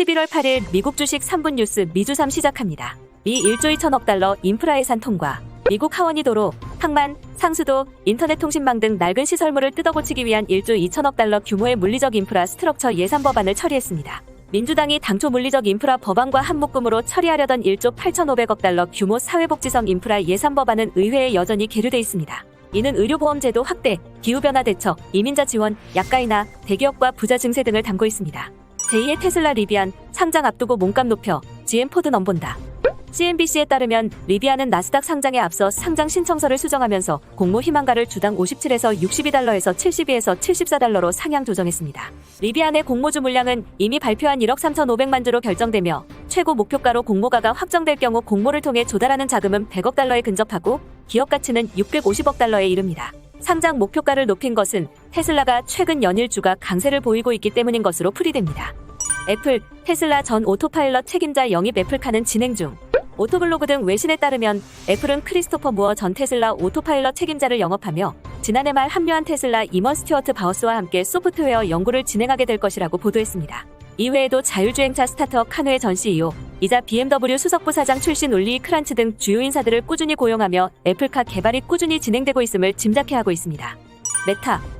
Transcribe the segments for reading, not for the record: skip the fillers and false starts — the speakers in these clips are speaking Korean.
11월 8일 미국 주식 3분 뉴스 미주삼 시작합니다. 미 1조 2천억 달러 인프라 예산 통과. 미국 하원이 도로, 항만, 상수도, 인터넷 통신망 등 낡은 시설물을 뜯어고치기 위한 1조 2천억 달러 규모의 물리적 인프라 스트럭처 예산 법안을 처리했습니다. 민주당이 당초 물리적 인프라 법안과 한 묶음으로 처리하려던 1조 8,500억 달러 규모 사회복지성 인프라 예산 법안은 의회에 여전히 계류돼 있습니다. 이는 의료보험제도 확대, 기후변화 대처, 이민자 지원, 약가 인하, 대기업과 부자 증세 등을 담고 있습니다. 제2의 테슬라 리비안, 상장 앞두고 몸값 높여, GM 포드 넘본다. CNBC에 따르면 리비안은 나스닥 상장에 앞서 상장 신청서를 수정하면서 공모 희망가를 주당 57에서 62달러에서 72에서 74달러로 상향 조정했습니다. 리비안의 공모주 물량은 이미 발표한 1억 3,500만 주로 결정되며 최고 목표가로 공모가가 확정될 경우 공모를 통해 조달하는 자금은 100억 달러에 근접하고 기업 가치는 650억 달러에 이릅니다. 상장 목표가를 높인 것은 테슬라가 최근 연일 주가 강세를 보이고 있기 때문인 것으로 풀이됩니다. 애플, 테슬라 전 오토파일럿 책임자 영입 애플카는 진행 중. 오토블로그 등 외신에 따르면 애플은 크리스토퍼 무어 전 테슬라 오토파일럿 책임자를 영업하며 지난해 말 합류한 테슬라 임원 스튜어트 바우스와 함께 소프트웨어 연구를 진행하게 될 것이라고 보도했습니다. 이외에도 자율주행차 스타트업 카누의 전 CEO, 이자 BMW 수석부 사장 출신 울리 크란츠 등 주요 인사들을 꾸준히 고용하며 애플카 개발이 꾸준히 진행되고 있음을 짐작해 하고 있습니다.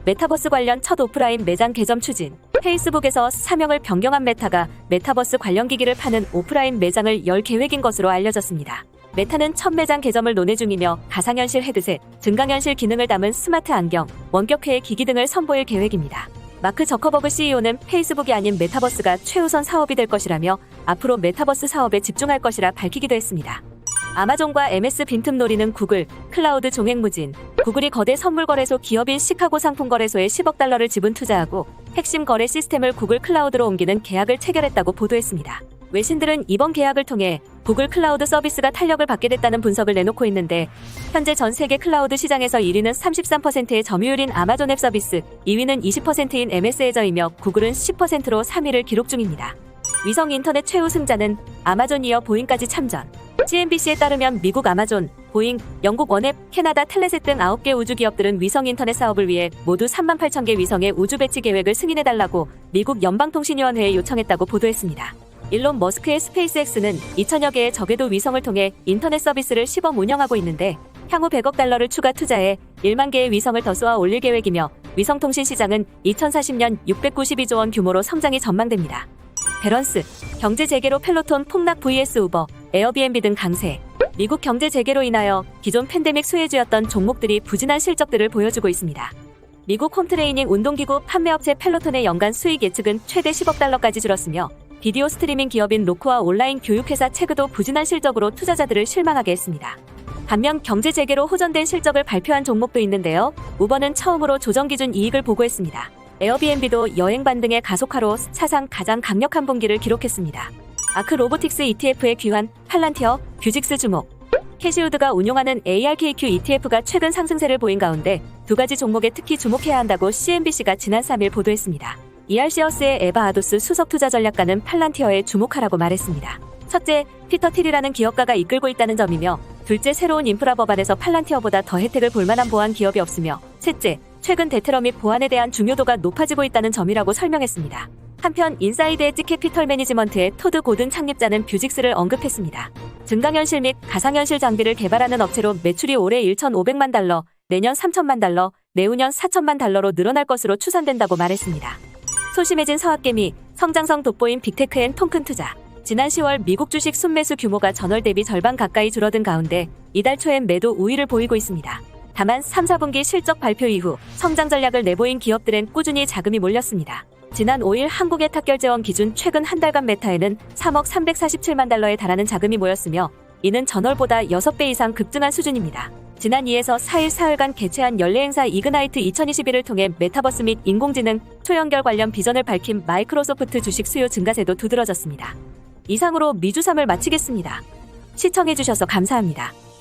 메타버스 관련 첫 오프라인 매장 개점 추진. 페이스북에서 사명을 변경한 메타가 메타버스 관련 기기를 파는 오프라인 매장을 열 계획인 것으로 알려졌습니다. 메타는 첫 매장 개점을 논의 중이며 가상현실 헤드셋, 증강현실 기능을 담은 스마트 안경, 원격회의 기기 등을 선보일 계획입니다. 마크 저커버그 CEO는 페이스북이 아닌 메타버스가 최우선 사업이 될 것이라며 앞으로 메타버스 사업에 집중할 것이라 밝히기도 했습니다. 아마존과 MS 빈틈 노리는 구글, 클라우드 종횡무진. 구글이 거대 선물거래소 기업인 시카고 상품거래소에 10억 달러를 지분 투자하고 핵심 거래 시스템을 구글 클라우드로 옮기는 계약을 체결했다고 보도했습니다. 외신들은 이번 계약을 통해 구글 클라우드 서비스가 탄력을 받게 됐다는 분석을 내놓고 있는데 현재 전 세계 클라우드 시장에서 1위는 33%의 점유율인 아마존 앱 서비스, 2위는 20%인 MS 애저이며 구글은 10%로 3위를 기록 중입니다. 위성 인터넷 최우승자는 아마존 이어 보잉까지 참전. CNBC에 따르면 미국 아마존, 보잉, 영국 원앱, 캐나다 텔레셋 등 9개 우주기업들은 위성 인터넷 사업을 위해 모두 38,000개 위성의 우주 배치 계획을 승인해달라고 미국 연방통신위원회에 요청했다고 보도했습니다. 일론 머스크의 스페이스X는 2,000여 개의 저궤도 위성을 통해 인터넷 서비스를 시범 운영하고 있는데 향후 100억 달러를 추가 투자해 1만 개의 위성을 더 쏘아 올릴 계획이며 위성통신 시장은 2040년 692조 원 규모로 성장이 전망됩니다. 밸런스, 경제 재개로 펠로톤 폭락 vs 우버, 에어비앤비 등 강세. 미국 경제 재개로 인하여 기존 팬데믹 수혜주였던 종목들이 부진한 실적들을 보여주고 있습니다. 미국 홈트레이닝 운동기구 판매업체 펠로톤의 연간 수익 예측은 최대 10억 달러까지 줄었으며 비디오 스트리밍 기업인 로크와 온라인 교육회사 체그도 부진한 실적으로 투자자들을 실망하게 했습니다. 반면 경제 재개로 호전된 실적을 발표한 종목도 있는데요. 우버는 처음으로 조정기준 이익을 보고했습니다. 에어비앤비도 여행 반등의 가속화로 사상 가장 강력한 분기를 기록했습니다. 아크 로보틱스 ETF의 귀환, 팔란티어, 뷰직스 주목. 캐시우드가 운용하는 ARKQ ETF가 최근 상승세를 보인 가운데 두 가지 종목에 특히 주목해야 한다고 CNBC가 지난 3일 보도했습니다. ER시어스의 에바 아도스 수석 투자 전략가는 팔란티어에 주목하라고 말했습니다. 첫째, 피터 틸이라는 기업가가 이끌고 있다는 점이며 둘째, 새로운 인프라 법안에서 팔란티어보다 더 혜택을 볼 만한 보안 기업이 없으며 셋째, 최근 대테러 및 보안에 대한 중요도가 높아지고 있다는 점이라고 설명했습니다. 한편 인사이드 엣지 캐피털 매니지먼트의 토드 고든 창립자는 뷰직스를 언급했습니다. 증강현실 및 가상현실 장비를 개발하는 업체로 매출이 올해 1,500만 달러, 내년 3,000만 달러, 내후년 4,000만 달러로 늘어날 것으로 추산된다고 말했습니다. 소심해진 서학개미, 성장성 돋보인 빅테크엔 통큰 투자. 지난 10월 미국 주식 순매수 규모가 전월 대비 절반 가까이 줄어든 가운데 이달 초엔 매도 우위를 보이고 있습니다. 다만 3, 4분기 실적 발표 이후 성장 전략을 내보인 기업들엔 꾸준히 자금이 몰렸습니다. 지난 5일 한국의 탁결재원 기준 최근 한 달간 메타에는 3억 347만 달러에 달하는 자금이 모였으며 이는 전월보다 6배 이상 급증한 수준입니다. 지난 2에서 4일 사흘간 개최한 연례 행사 이그나이트 2021을 통해 메타버스 및 인공지능, 초연결 관련 비전을 밝힌 마이크로소프트 주식 수요 증가세도 두드러졌습니다. 이상으로 미주삼을 마치겠습니다. 시청해주셔서 감사합니다.